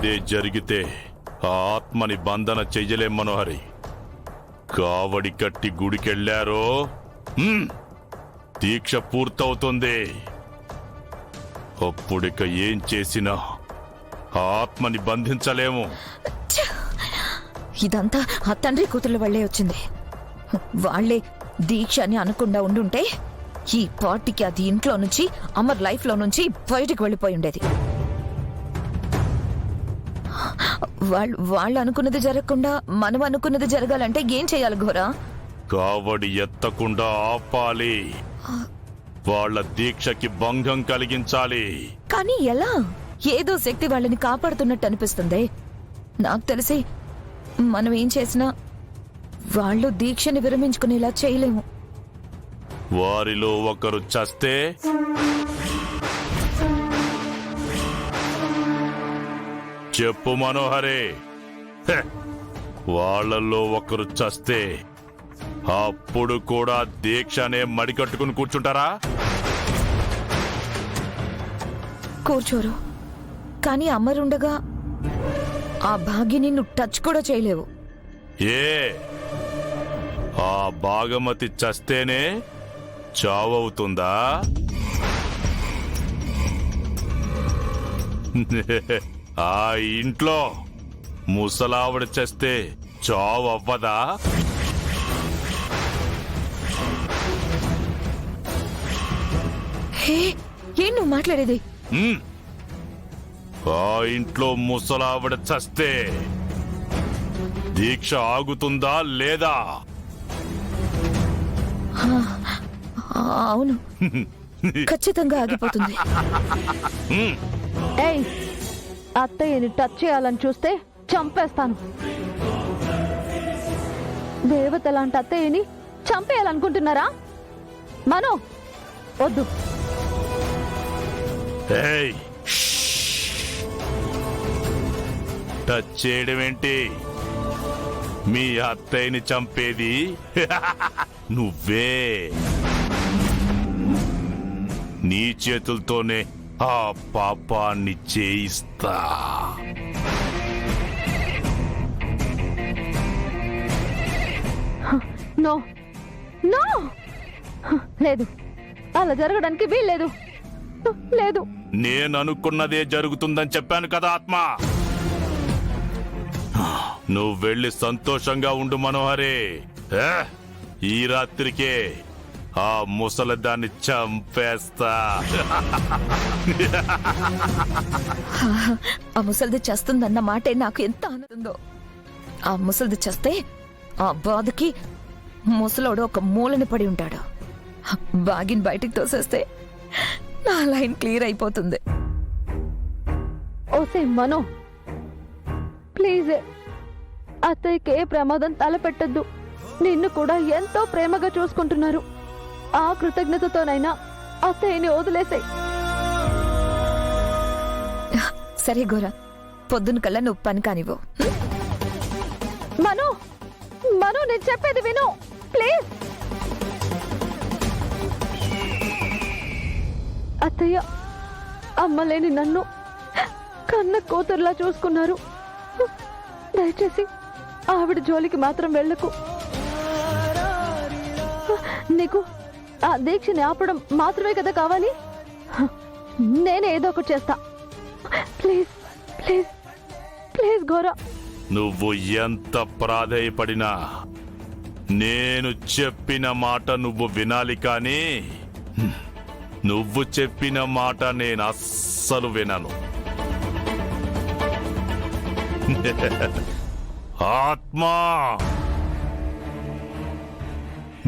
అదే జరిగితే ఆ ఆత్మని బంధన చెయ్యలేం మనోహరి. కావడి కట్టి గుడికెళ్లారో దీక్ష పూర్తవుతుంది. అప్పుడిక ఏం చేసినా ఆ ఆత్మని బంధించలేము. ఇదంతా ఆ తండ్రి కూతుర్ల వల్లే వచ్చింది. వాళ్లే దీక్ష అని అనకుండా ఉండుంటే ఈ పార్టీకి అది ఇంట్లో నుంచి అమర్ లైఫ్ లో నుంచి బయటకు వెళ్ళిపోయి ఉండేది. వాళ్ళు అనుకున్నది జరగకుండా మనం అనుకున్నది జరగాలంటే ఏం చేయాలి ఘోరా? కావడి ఎత్తకుండా ఆపాలి. వాళ్ళ దీక్షకి భంగం కలిగించాలి. కానీ ఎలా? ఏదో శక్తి వాళ్ళని కాపాడుతున్నట్టు అనిపిస్తుంది. నాకు తెలిసి మనం ఏం చేసినా వాళ్ళు దీక్షని విరమించుకునేలా చేయలేము. వారిలో ఒకరు చస్తే చెప్పు మనోహరే, వాళ్ళల్లో ఒకరు చస్తే అప్పుడు కూడా దీక్షనే మడికట్టుకుని కూర్చుంటారా? కూర్చోరు. కానీ అమరుండగా ఆ భాగ్యని నువ్వు టచ్ కూడా చేయలేవు. ఏ ఆ భాగమతి చస్తేనే చావవుతుందా? ఆ ఇంట్లో ముసలావిడ చేస్తే చావు అవ్వదా? ఏం నువ్వు మాట్లాడేది? ఆ ఇంట్లో ముసలావిడ చస్తే దీక్ష ఆగుతుందా లేదా? అవును, ఖచ్చితంగా ఆగిపోతుంది. అత్తయ్యని టచ్ చేయాలని చూస్తే చంపేస్తాను. దేవత లాంటి అత్తయ్యని చంపేయాలనుకుంటున్నారా? మనో వద్దు. టచ్ చేయడం ఏంటి? మీ అత్తయ్యని చంపేది నువ్వే. నీ చేతులతోనే ఆ పాపాన్ని చేయిస్తా. నో నో, లేదు, అలా జరగడానికి వీల్లేదు. లేదు, నేను అనుకున్నదే జరుగుతుందని చెప్పాను కదా ఆత్మ. నువ్వు వెళ్ళి సంతోషంగా ఉండు మనోహరే. ఈ రాత్రికే ఆ ముసలిదాన్ని చంపేస్తా. ఆ ముసలిది చేస్తుందన్న మాటే నాకు ఎంత ఆనందందో. ఆ ముసలిది చేస్తే ఆ బాధకి ముసలోడు ఒక మూలని పడి ఉంటాడు. బాగిని బయటికి తోసేస్తే నా లైన్ క్లియర్ అయిపోతుంది. ఓసే మనో, ప్లీజ్ అత్తయ్యకి ఏ ప్రమాదం తలపెట్టద్దు. నిన్ను కూడా ఎంతో ప్రేమగా చూసుకుంటున్నారు. ఆ కృతజ్ఞతతోనైనా అత్తయ్యని వదిలేసాయి. సరే గోరా, పొద్దున కల్లా నువ్వు పని కానివ్వు. మనో మనో, నేను చెప్పేది విను ప్లీజ్. అత్తయ్య అమ్మలేని నన్ను కన్న కూతురులా చూసుకున్నారు. దయచేసి ఆవిడ జోలికి మాత్రం వెళ్ళకు. నీకు ఆ దీక్షని ఆపడం మాత్రమే కదా కావాలి. నేనే ఏదో ఒకటి చేస్తా. Please please please Gora. నువ్వు ఎంత ప్రాధేయపడినా నేను చెప్పిన మాట నువ్వు వినాలి. కానీ నువ్వు చెప్పిన మాట నేను అస్సలు వినను. ఆత్మా,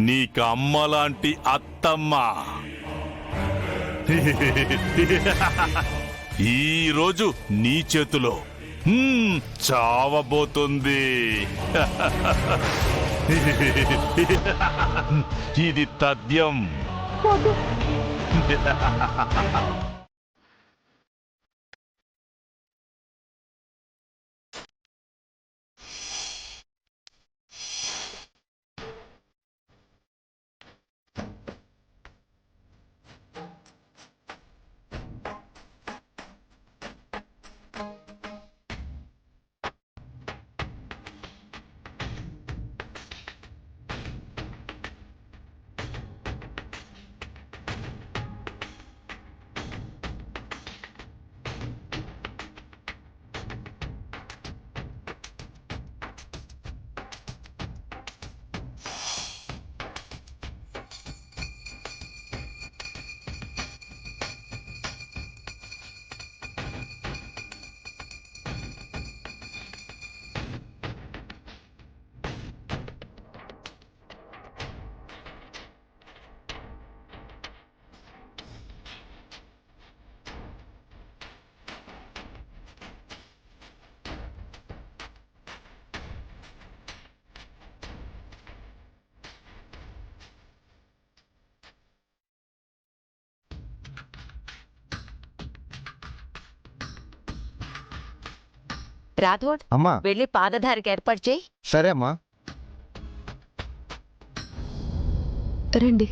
నీకు అమ్మలాంటి అత్తమ్మ ఈరోజు నీ చేతిలో చావబోతుంది. ఇది తథ్యం. రాథోడ్ అమ్మా వెళ్ళి పాదధారికి ఏర్పాటు చేయి. సరే అమ్మా. రండి